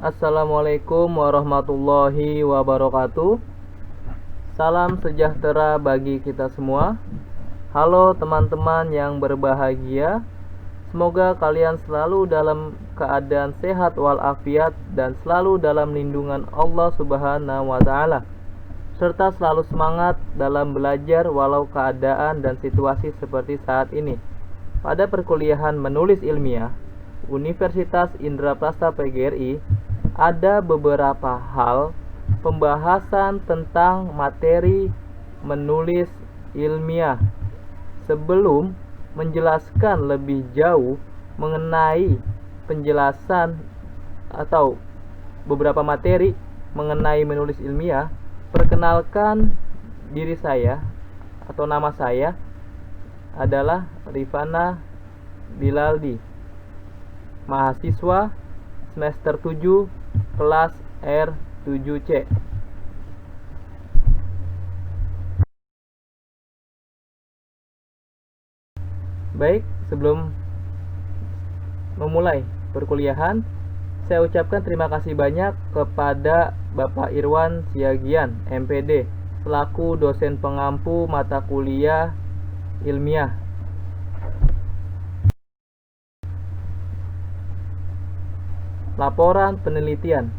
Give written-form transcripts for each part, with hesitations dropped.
Assalamualaikum warahmatullahi wabarakatuh. Salam sejahtera bagi kita semua. Halo teman-teman yang berbahagia. Semoga kalian selalu dalam keadaan sehat walafiat dan selalu dalam lindungan Allah Subhanahu wa Ta'ala, serta selalu semangat dalam belajar walau keadaan dan situasi seperti saat ini. Pada perkuliahan menulis ilmiah Universitas Indraprasta PGRI, ada beberapa hal pembahasan tentang materi menulis ilmiah. Sebelum menjelaskan lebih jauh mengenai penjelasan atau beberapa materi mengenai menulis ilmiah, perkenalkan diri saya atau nama saya adalah Rifana Bilaldi, mahasiswa semester 7 kelas R7C. Baik, sebelum memulai perkuliahan, saya ucapkan terima kasih banyak kepada Bapak Irwan Siagian, MPD, selaku dosen pengampu mata kuliah ilmiah. Laporan penelitian.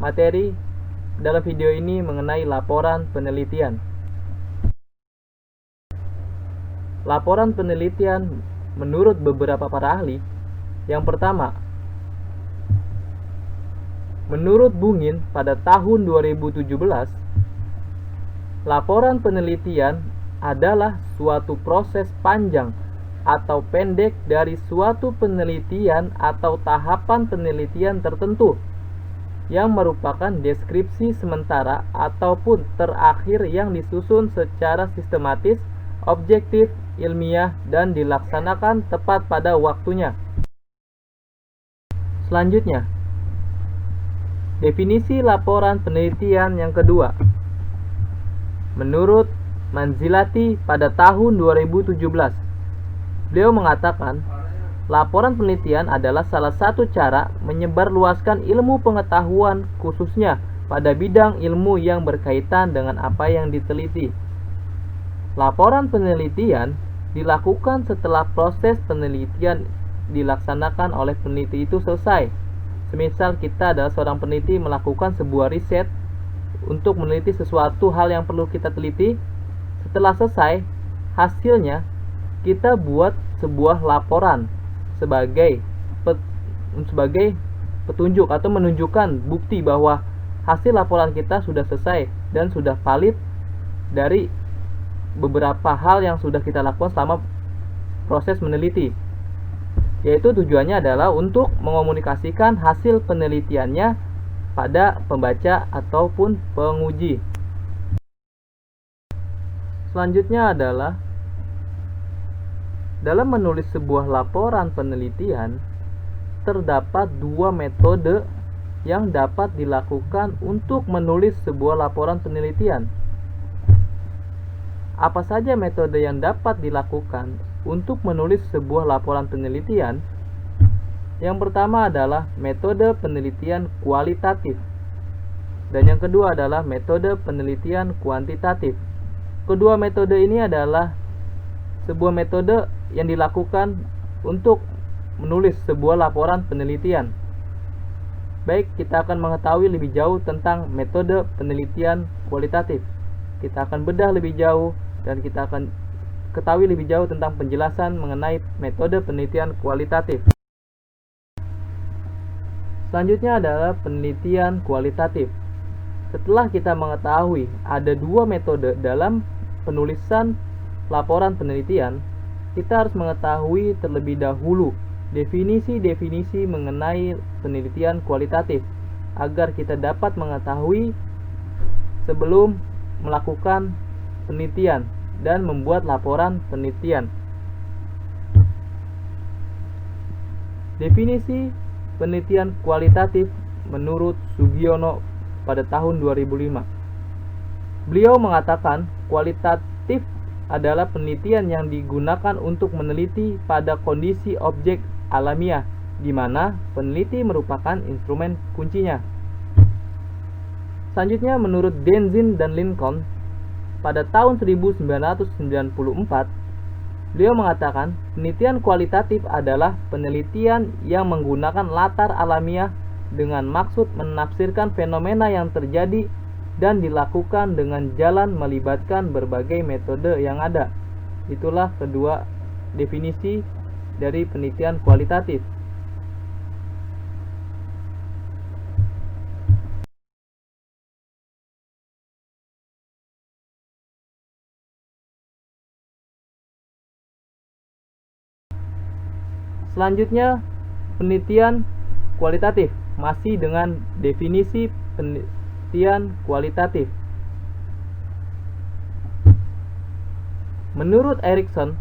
Materi dalam video ini mengenai laporan penelitian. Laporan penelitian menurut beberapa para ahli. Yang pertama, menurut Bungin pada tahun 2017, laporan penelitian adalah suatu proses panjang atau pendek dari suatu penelitian atau tahapan penelitian tertentu yang merupakan deskripsi sementara ataupun terakhir yang disusun secara sistematis, objektif, ilmiah, dan dilaksanakan tepat pada waktunya. Selanjutnya, definisi laporan penelitian yang kedua. Menurut Manzilati pada tahun 2017, beliau mengatakan, laporan penelitian adalah salah satu cara menyebarluaskan ilmu pengetahuan khususnya pada bidang ilmu yang berkaitan dengan apa yang diteliti. Laporan penelitian dilakukan setelah proses penelitian dilaksanakan oleh peneliti itu selesai. Semisal kita adalah seorang peneliti melakukan sebuah riset untuk meneliti sesuatu hal yang perlu kita teliti. Setelah selesai, hasilnya kita buat sebuah laporan sebagai petunjuk atau menunjukkan bukti bahwa hasil laporan kita sudah selesai dan sudah valid dari beberapa hal yang sudah kita lakukan selama proses meneliti, yaitu tujuannya adalah untuk mengomunikasikan hasil penelitiannya pada pembaca ataupun penguji. Selanjutnya adalah dalam menulis sebuah laporan penelitian, terdapat dua metode yang dapat dilakukan untuk menulis sebuah laporan penelitian. Apa saja metode yang dapat dilakukan untuk menulis sebuah laporan penelitian? Yang pertama adalah metode penelitian kualitatif, dan yang kedua adalah metode penelitian kuantitatif. Kedua metode ini adalah sebuah metode yang dilakukan untuk menulis sebuah laporan penelitian. Baik, kita akan mengetahui lebih jauh tentang metode penelitian kualitatif. Kita akan bedah lebih jauh dan kita akan ketahui lebih jauh tentang penjelasan mengenai metode penelitian kualitatif. Selanjutnya adalah penelitian kualitatif. Setelah kita mengetahui ada dua metode dalam penulisan laporan penelitian, kita harus mengetahui terlebih dahulu definisi-definisi mengenai penelitian kualitatif agar kita dapat mengetahui sebelum melakukan penelitian dan membuat laporan penelitian. Definisi penelitian kualitatif menurut Sugiono pada tahun 2005. Beliau mengatakan kualitatif adalah penelitian yang digunakan untuk meneliti pada kondisi objek alamiah di mana peneliti merupakan instrumen kuncinya. Selanjutnya, menurut Denzin dan Lincoln, pada tahun 1994, beliau mengatakan penelitian kualitatif adalah penelitian yang menggunakan latar alamiah dengan maksud menafsirkan fenomena yang terjadi dan dilakukan dengan jalan melibatkan berbagai metode yang ada. Itulah kedua definisi dari penelitian kualitatif. Selanjutnya, penelitian kualitatif, masih dengan definisi penelitian kualitatif. Menurut Erikson,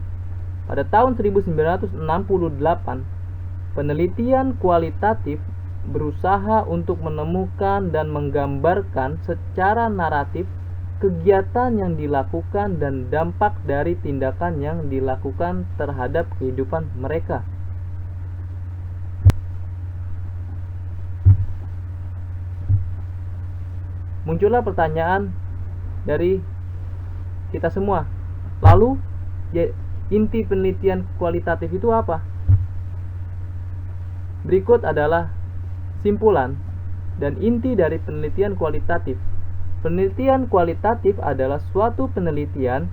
pada tahun 1968, penelitian kualitatif berusaha untuk menemukan dan menggambarkan secara naratif kegiatan yang dilakukan dan dampak dari tindakan yang dilakukan terhadap kehidupan mereka. Muncullah pertanyaan dari kita semua. Lalu, inti penelitian kualitatif itu apa? Berikut adalah simpulan dan inti dari penelitian kualitatif. Penelitian kualitatif adalah suatu penelitian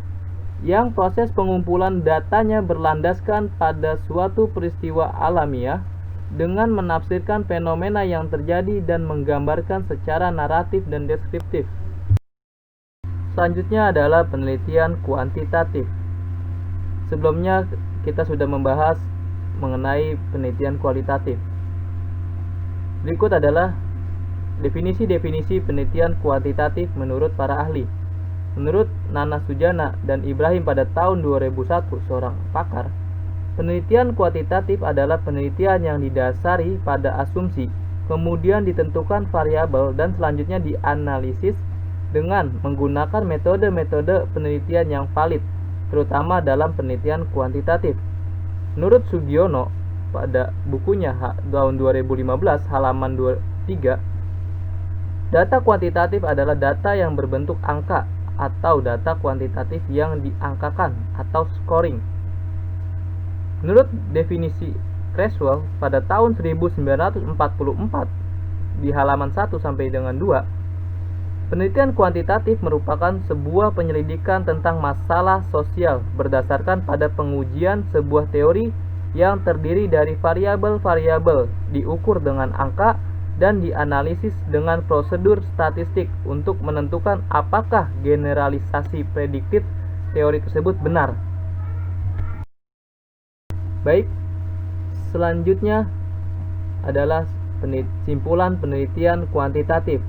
yang proses pengumpulan datanya berlandaskan pada suatu peristiwa alamiah dengan menafsirkan fenomena yang terjadi dan menggambarkan secara naratif dan deskriptif. Selanjutnya adalah penelitian kuantitatif. Sebelumnya kita sudah membahas mengenai penelitian kualitatif. Berikut adalah definisi-definisi penelitian kuantitatif menurut para ahli. Menurut Nana Sujana dan Ibrahim pada tahun 2001, seorang pakar, penelitian kuantitatif adalah penelitian yang didasari pada asumsi, kemudian ditentukan variabel dan selanjutnya dianalisis dengan menggunakan metode-metode penelitian yang valid, terutama dalam penelitian kuantitatif. Menurut Sugiono pada bukunya tahun 2015 halaman 23, data kuantitatif adalah data yang berbentuk angka atau data kuantitatif yang diangkakan atau scoring. Menurut definisi Creswell pada tahun 1944 di halaman 1 sampai dengan 2, penelitian kuantitatif merupakan sebuah penyelidikan tentang masalah sosial berdasarkan pada pengujian sebuah teori yang terdiri dari variabel-variabel diukur dengan angka dan dianalisis dengan prosedur statistik untuk menentukan apakah generalisasi prediktif teori tersebut benar. Baik, selanjutnya adalah simpulan penelitian kuantitatif.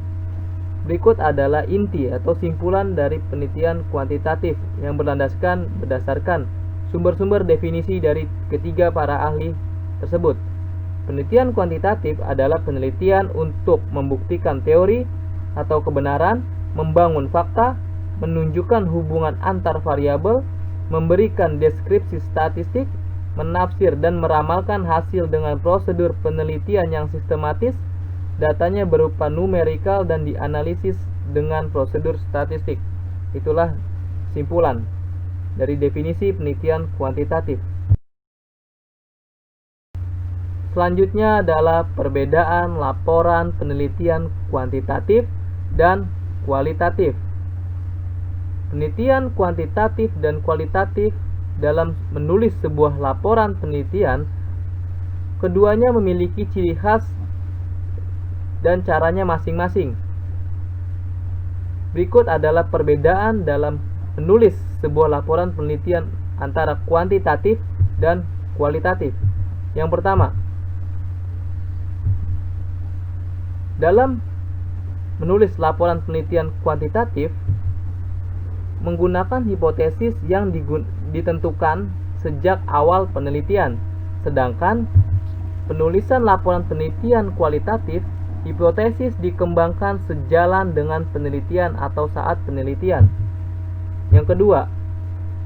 Berikut adalah inti atau simpulan dari penelitian kuantitatif yang berdasarkan sumber-sumber definisi dari ketiga para ahli tersebut. Penelitian kuantitatif adalah penelitian untuk membuktikan teori atau kebenaran, membangun fakta, menunjukkan hubungan antar variabel, memberikan deskripsi statistik, menafsir dan meramalkan hasil dengan prosedur penelitian yang sistematis, datanya berupa numerikal dan dianalisis dengan prosedur statistik. Itulah simpulan dari definisi penelitian kuantitatif. Selanjutnya adalah perbedaan laporan penelitian kuantitatif dan kualitatif. Penelitian kuantitatif dan kualitatif dalam menulis sebuah laporan penelitian, keduanya memiliki ciri khas dan caranya masing-masing. Berikut adalah perbedaan dalam menulis sebuah laporan penelitian antara kuantitatif dan kualitatif. Yang pertama, dalam menulis laporan penelitian kuantitatif menggunakan hipotesis yang ditentukan sejak awal penelitian, sedangkan penulisan laporan penelitian kualitatif, hipotesis dikembangkan sejalan dengan penelitian atau saat penelitian. Yang kedua,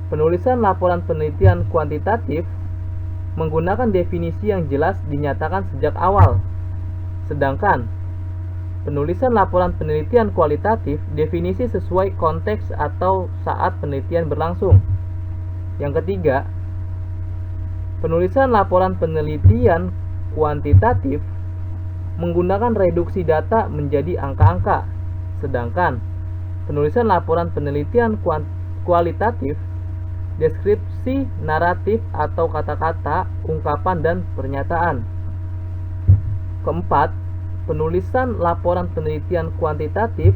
penulisan laporan penelitian kuantitatif menggunakan definisi yang jelas dinyatakan sejak awal. Sedangkan penulisan laporan penelitian kualitatif definisi sesuai konteks atau saat penelitian berlangsung. Yang ketiga, penulisan laporan penelitian kuantitatif menggunakan reduksi data menjadi angka-angka. Sedangkan penulisan laporan penelitian kualitatif deskripsi, naratif atau kata-kata, ungkapan dan pernyataan. Keempat, penulisan laporan penelitian kuantitatif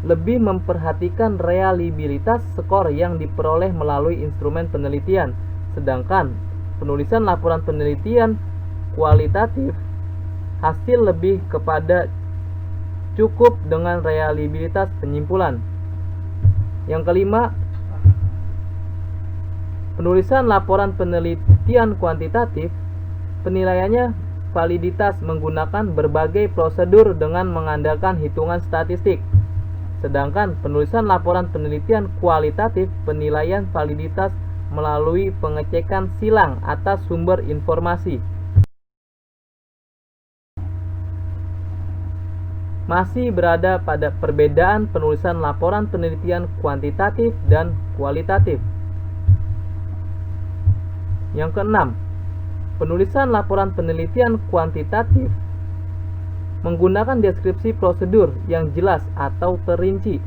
lebih memperhatikan reliabilitas skor yang diperoleh melalui instrumen penelitian, sedangkan penulisan laporan penelitian kualitatif hasil lebih kepada cukup dengan reliabilitas penyimpulan. Yang kelima, penulisan laporan penelitian kuantitatif penilaiannya validitas menggunakan berbagai prosedur dengan mengandalkan hitungan statistik. Sedangkan penulisan laporan penelitian kualitatif penilaian validitas melalui pengecekan silang atas sumber informasi. Masih berada pada perbedaan penulisan laporan penelitian kuantitatif dan kualitatif. Yang keenam, penulisan laporan penelitian kuantitatif menggunakan deskripsi prosedur yang jelas atau terinci,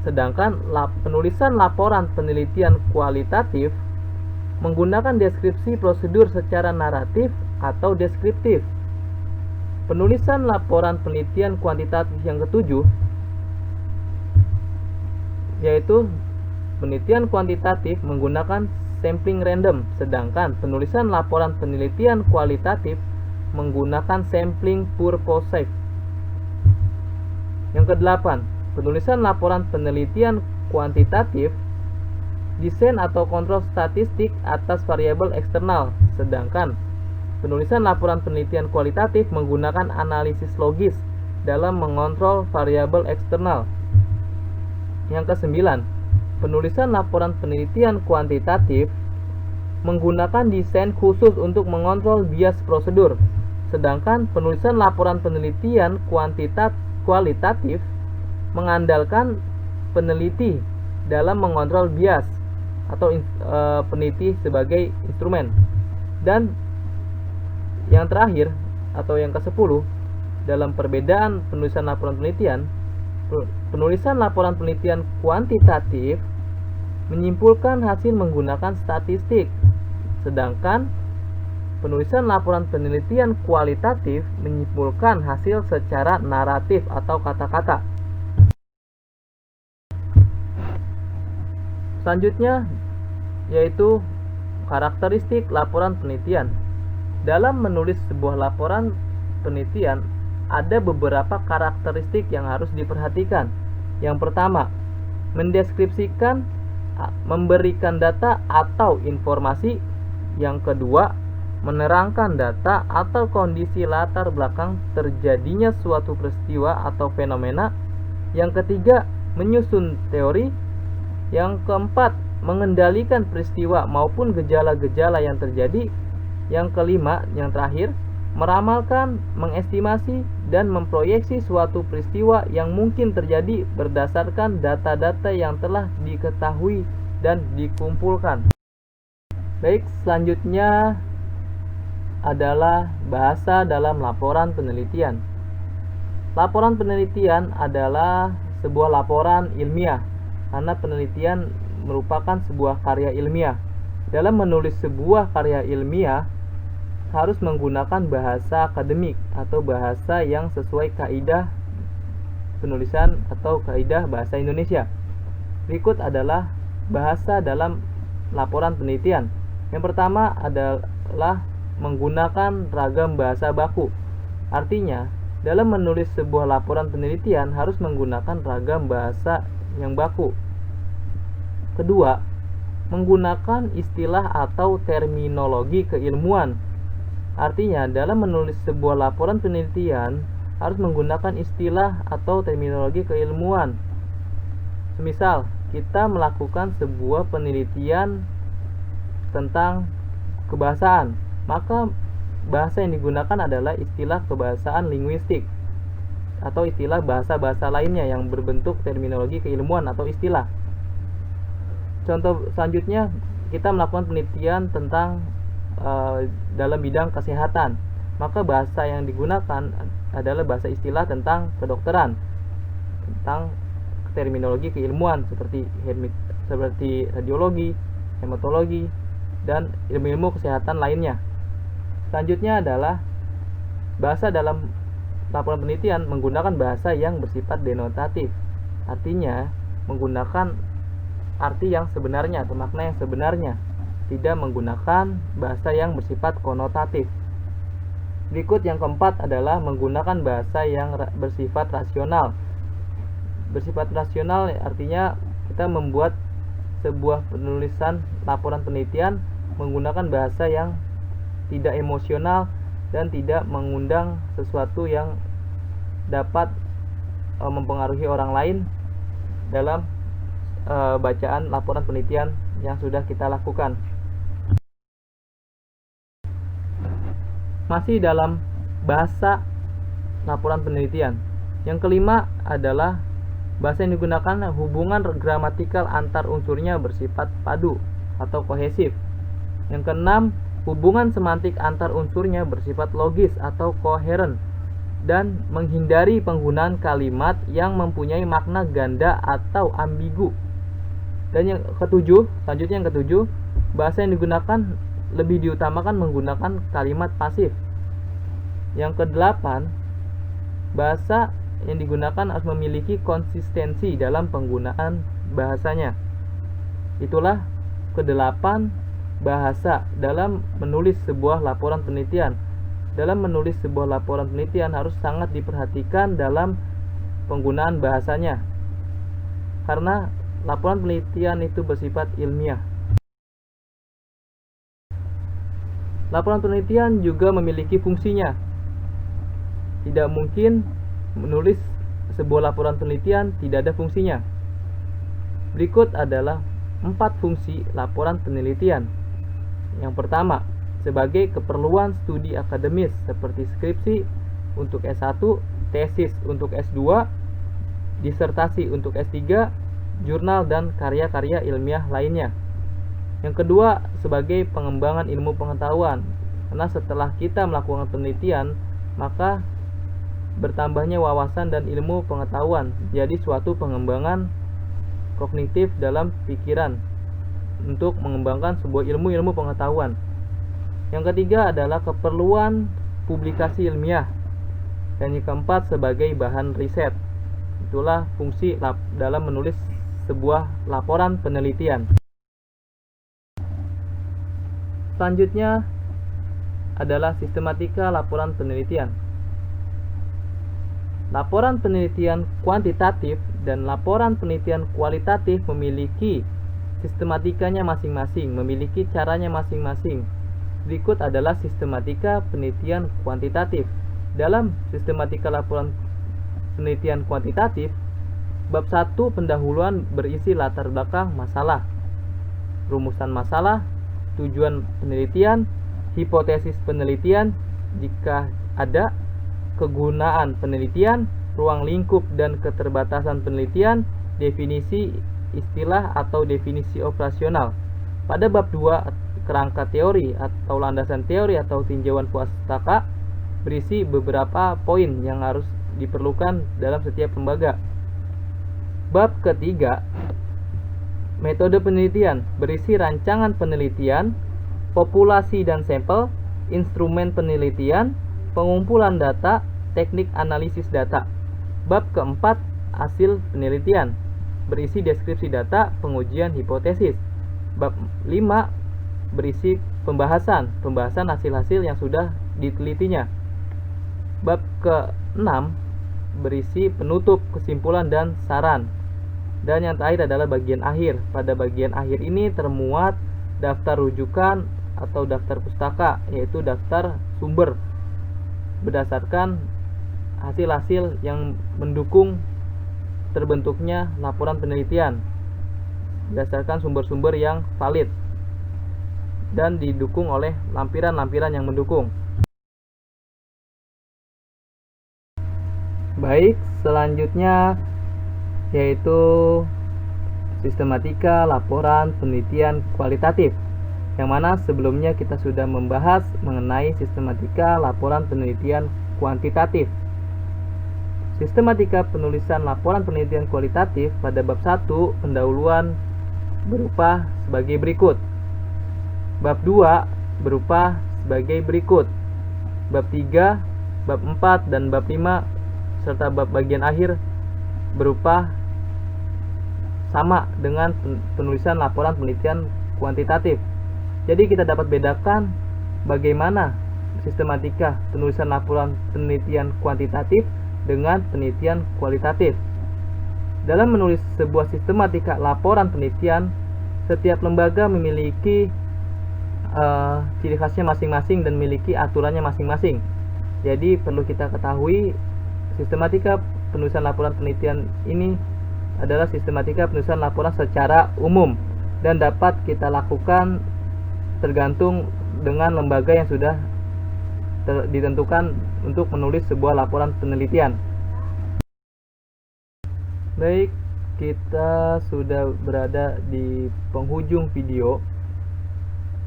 sedangkan penulisan laporan penelitian kualitatif menggunakan deskripsi prosedur secara naratif atau deskriptif. Penulisan laporan penelitian kuantitatif yang ketujuh yaitu penelitian kuantitatif menggunakan sampling random, sedangkan penulisan laporan penelitian kualitatif menggunakan sampling purposive. Yang kedelapan, penulisan laporan penelitian kuantitatif desain atau kontrol statistik atas variabel eksternal, sedangkan penulisan laporan penelitian kualitatif menggunakan analisis logis dalam mengontrol variabel eksternal. Yang kesembilan, penulisan laporan penelitian kuantitatif menggunakan desain khusus untuk mengontrol bias prosedur, sedangkan penulisan laporan penelitian kualitatif mengandalkan peneliti dalam mengontrol bias atau peneliti sebagai instrumen. Dan yang terakhir atau yang ke-10 dalam perbedaan penulisan laporan penelitian, penulisan laporan penelitian kuantitatif menyimpulkan hasil menggunakan statistik, sedangkan penulisan laporan penelitian kualitatif menyimpulkan hasil secara naratif atau kata-kata. Selanjutnya yaitu karakteristik laporan penelitian. Dalam menulis sebuah laporan penelitian, ada beberapa karakteristik yang harus diperhatikan. Yang pertama, mendeskripsikan, memberikan data atau informasi. Yang kedua, menerangkan data atau kondisi latar belakang terjadinya suatu peristiwa atau fenomena. Yang ketiga, menyusun teori. Yang keempat, mengendalikan peristiwa maupun gejala-gejala yang terjadi. Yang kelima, yang terakhir, meramalkan, mengestimasi, dan memproyeksi suatu peristiwa yang mungkin terjadi berdasarkan data-data yang telah diketahui dan dikumpulkan. Baik, selanjutnya adalah bahasa dalam laporan penelitian. Laporan penelitian adalah sebuah laporan ilmiah, karena penelitian merupakan sebuah karya ilmiah. Dalam menulis sebuah karya ilmiah harus menggunakan bahasa akademik atau bahasa yang sesuai kaidah penulisan atau kaidah bahasa Indonesia. Berikut adalah bahasa dalam laporan penelitian. Yang pertama adalah menggunakan ragam bahasa baku. Artinya, dalam menulis sebuah laporan penelitian harus menggunakan ragam bahasa yang baku. Kedua, menggunakan istilah atau terminologi keilmuan. Artinya, dalam menulis sebuah laporan penelitian harus menggunakan istilah atau terminologi keilmuan. Semisal, kita melakukan sebuah penelitian tentang kebahasaan, maka bahasa yang digunakan adalah istilah kebahasaan linguistik atau istilah bahasa-bahasa lainnya yang berbentuk terminologi keilmuan atau istilah. Contoh selanjutnya, kita melakukan penelitian tentang dalam bidang kesehatan, maka bahasa yang digunakan adalah bahasa istilah tentang kedokteran, tentang terminologi keilmuan seperti radiologi, hematologi, dan ilmu-ilmu kesehatan lainnya. Selanjutnya adalah bahasa dalam laporan penelitian menggunakan bahasa yang bersifat denotatif, artinya menggunakan arti yang sebenarnya atau makna yang sebenarnya, tidak menggunakan bahasa yang bersifat konotatif. Berikut yang keempat adalah menggunakan bahasa yang bersifat rasional. Bersifat rasional artinya kita membuat sebuah penulisan laporan penelitian menggunakan bahasa yang tidak emosional dan tidak mengundang sesuatu yang dapat mempengaruhi orang lain dalam bacaan laporan penelitian yang sudah kita lakukan. Masih dalam bahasa laporan penelitian, yang kelima adalah bahasa yang digunakan hubungan gramatikal antar unsurnya bersifat padu atau kohesif. Yang keenam, hubungan semantik antar unsurnya bersifat logis atau koheren dan menghindari penggunaan kalimat yang mempunyai makna ganda atau ambigu. Dan yang ketujuh, selanjutnya yang ketujuh, bahasa yang digunakan lebih diutamakan menggunakan kalimat pasif. Yang kedelapan, bahasa yang digunakan harus memiliki konsistensi dalam penggunaan bahasanya. Itulah kedelapan bahasa dalam menulis sebuah laporan penelitian. Dalam menulis sebuah laporan penelitian harus sangat diperhatikan dalam penggunaan bahasanya, karena laporan penelitian itu bersifat ilmiah. Laporan penelitian juga memiliki fungsinya. Tidak mungkin menulis sebuah laporan penelitian tidak ada fungsinya. Berikut adalah 4 fungsi laporan penelitian. Yang pertama, sebagai keperluan studi akademis seperti skripsi untuk S1, tesis untuk S2, disertasi untuk S3, jurnal dan karya-karya ilmiah lainnya. Yang kedua, sebagai pengembangan ilmu pengetahuan. Karena setelah kita melakukan penelitian, maka bertambahnya wawasan dan ilmu pengetahuan, jadi suatu pengembangan kognitif dalam pikiran untuk mengembangkan sebuah ilmu pengetahuan. Yang ketiga adalah keperluan publikasi ilmiah. Dan yang keempat sebagai bahan riset. Itulah fungsi dalam menulis sebuah laporan penelitian. Selanjutnya adalah sistematika laporan penelitian. Laporan penelitian kuantitatif dan laporan penelitian kualitatif memiliki sistematikanya masing-masing, memiliki caranya masing-masing. Berikut adalah sistematika penelitian kuantitatif. Dalam sistematika laporan penelitian kuantitatif, bab 1 pendahuluan berisi latar belakang masalah, rumusan masalah, tujuan penelitian, hipotesis penelitian jika ada, kegunaan penelitian, ruang lingkup dan keterbatasan penelitian, definisi istilah atau definisi operasional. Pada bab 2, kerangka teori atau landasan teori atau tinjauan pustaka, berisi beberapa poin yang harus diperlukan dalam setiap lembaga. Bab ketiga, metode penelitian, berisi rancangan penelitian, populasi dan sampel, instrumen penelitian, pengumpulan data, teknik analisis data. Bab keempat, hasil penelitian, berisi deskripsi data, pengujian hipotesis. Bab 5 berisi pembahasan hasil-hasil yang sudah ditelitinya. Bab ke-6 berisi penutup, kesimpulan dan saran. Dan yang terakhir adalah bagian akhir. Pada bagian akhir ini termuat daftar rujukan atau daftar pustaka, yaitu daftar sumber berdasarkan hasil-hasil yang mendukung terbentuknya laporan penelitian berdasarkan sumber-sumber yang valid. dan didukung oleh lampiran-lampiran yang mendukung. Baik, selanjutnya yaitu sistematika laporan penelitian kualitatif, yang mana sebelumnya kita sudah membahas mengenai sistematika laporan penelitian kuantitatif. Sistematika penulisan laporan penelitian kualitatif pada bab 1 pendahuluan berupa sebagai berikut. Bab 2 berupa sebagai berikut. Bab 3, bab 4, dan bab 5 serta bab bagian akhir berupa sama dengan penulisan laporan penelitian kuantitatif. Jadi kita dapat bedakan bagaimana sistematika penulisan laporan penelitian kuantitatif dengan penelitian kualitatif. Dalam menulis sebuah sistematika laporan penelitian, setiap lembaga memiliki ciri khasnya masing-masing dan memiliki aturannya masing-masing. Jadi perlu kita ketahui sistematika penulisan laporan penelitian ini adalah sistematika penulisan laporan secara umum dan dapat kita lakukan tergantung dengan lembaga yang sudah ditentukan untuk menulis sebuah laporan penelitian. Baik, kita sudah berada di penghujung video.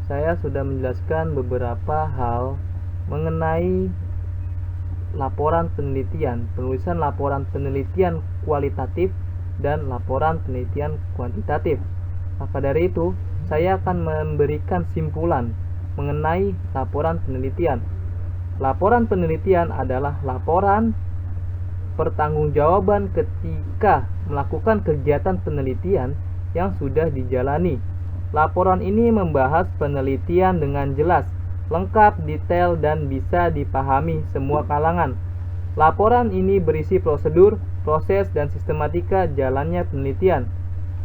Saya sudah menjelaskan beberapa hal mengenai laporan penelitian, penulisan laporan penelitian kualitatif dan laporan penelitian kuantitatif. Maka dari itu, saya akan memberikan simpulan mengenai laporan penelitian. Laporan penelitian adalah laporan pertanggungjawaban ketika melakukan kegiatan penelitian yang sudah dijalani. Laporan ini membahas penelitian dengan jelas, lengkap, detail, dan bisa dipahami semua kalangan. Laporan ini berisi prosedur, proses, dan sistematika jalannya penelitian.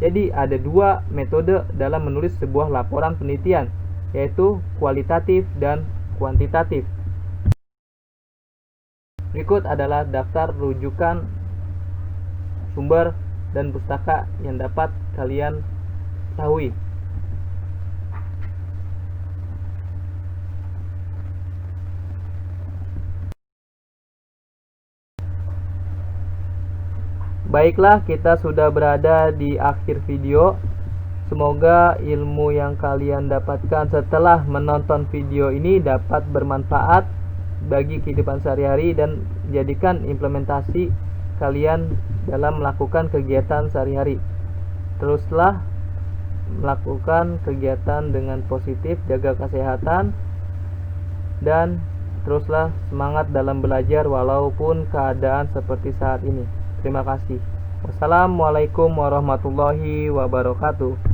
Jadi ada dua metode dalam menulis sebuah laporan penelitian, yaitu kualitatif dan kuantitatif. Berikut adalah daftar rujukan sumber dan pustaka yang dapat kalian ketahui. Baiklah, kita sudah berada di akhir video. Semoga ilmu yang kalian dapatkan setelah menonton video ini dapat bermanfaat bagi kehidupan sehari-hari dan jadikan implementasi kalian dalam melakukan kegiatan sehari-hari. Teruslah melakukan kegiatan dengan positif, jaga kesehatan, dan teruslah semangat dalam belajar walaupun keadaan seperti saat ini. Terima kasih. Wassalamualaikum warahmatullahi wabarakatuh.